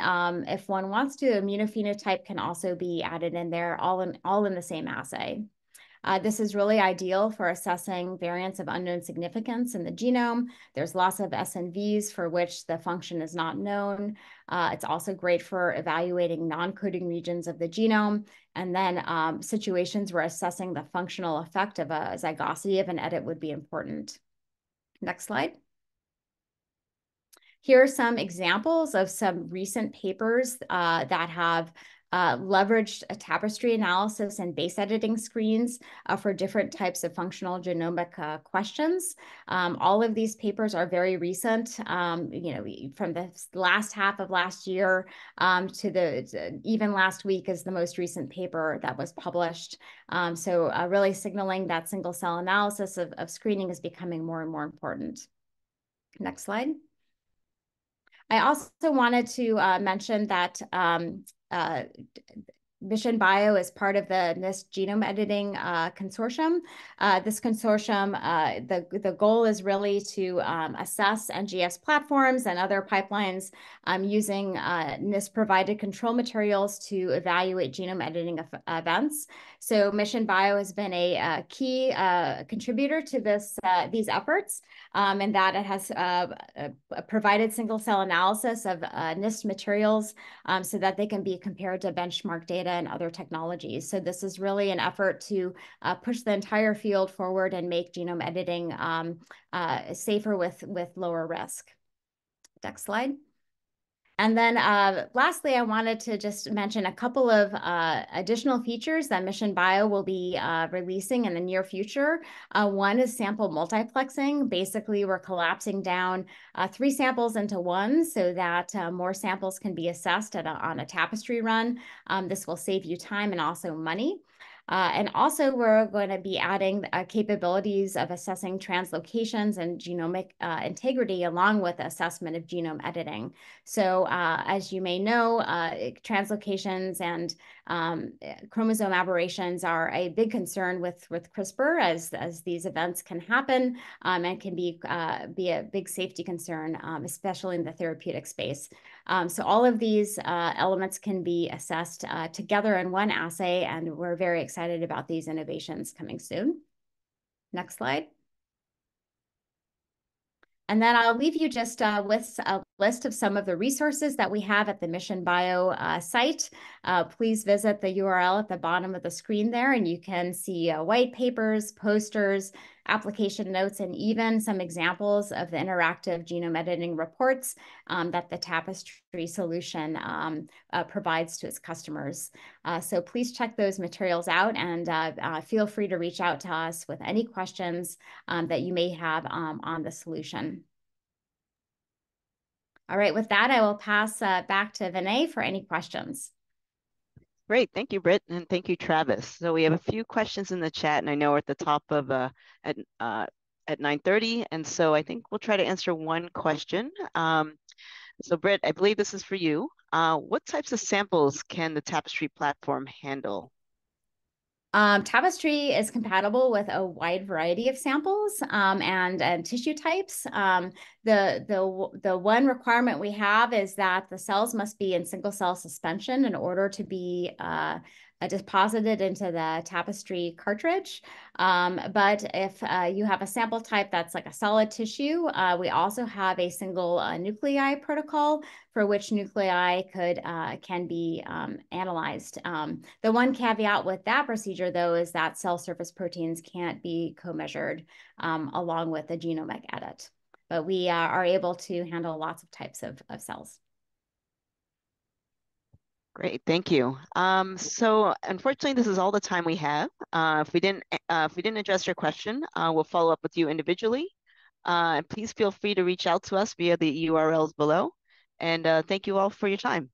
C: if one wants to, immunophenotype can also be added in there, all in the same assay. This is really ideal for assessing variants of unknown significance in the genome. There's lots of SNVs for which the function is not known. It's also great for evaluating non-coding regions of the genome. And then situations where assessing the functional effect of a zygosity of an edit would be important. Next slide. Here are some examples of some recent papers that have leveraged a tapestry analysis and base editing screens for different types of functional genomic questions. All of these papers are very recent, you know, from the last half of last year to even last week is the most recent paper that was published. So really signaling that single cell analysis of screening is becoming more and more important. Next slide. I also wanted to mention that Mission Bio is part of the NIST genome editing consortium. This consortium, the goal is really to assess NGS platforms and other pipelines using NIST-provided control materials to evaluate genome editing events. So Mission Bio has been a key contributor to these efforts, and that it has provided single-cell analysis of NIST materials so that they can be compared to benchmark data and other technologies. So this is really an effort to push the entire field forward and make genome editing safer with lower risk. Next slide. And then lastly, I wanted to just mention a couple of additional features that Mission Bio will be releasing in the near future. One is sample multiplexing. Basically, we're collapsing down 3 samples into one so that more samples can be assessed on a tapestry run. This will save you time and also money. And also, we're going to be adding capabilities of assessing translocations and genomic integrity along with assessment of genome editing. So as you may know, translocations and chromosome aberrations are a big concern with CRISPR as these events can happen and can be a big safety concern, especially in the therapeutic space. So all of these elements can be assessed together in one assay, and we're very excited about these innovations coming soon. Next slide. And then I'll leave you just with a list of some of the resources that we have at the Mission Bio site. Please visit the URL at the bottom of the screen there, and you can see white papers, posters, application notes, and even some examples of the interactive genome editing reports that the Tapestry solution provides to its customers. So please check those materials out and feel free to reach out to us with any questions that you may have on the solution. All right, with that, I will pass back to Vinay for any questions.
A: Great, thank you, Britt, and thank you, Travis. So we have a few questions in the chat, and I know we're at the top of at 9:30, and so I think we'll try to answer one question. So Britt, I believe this is for you. What types of samples can the Tapestry platform handle?
C: Tapestry is compatible with a wide variety of samples and tissue types. The one requirement we have is that the cells must be in single cell suspension in order to be deposited into the Tapestry cartridge. But if you have a sample type that's like a solid tissue, we also have a single nuclei protocol for which nuclei can be analyzed. The one caveat with that procedure, though, is that cell surface proteins can't be co-measured along with a genomic edit. But we are able to handle lots of types of cells.
A: Great, thank you. So unfortunately, this is all the time we have. If we didn't address your question, we'll follow up with you individually. Please feel free to reach out to us via the URLs below. And thank you all for your time.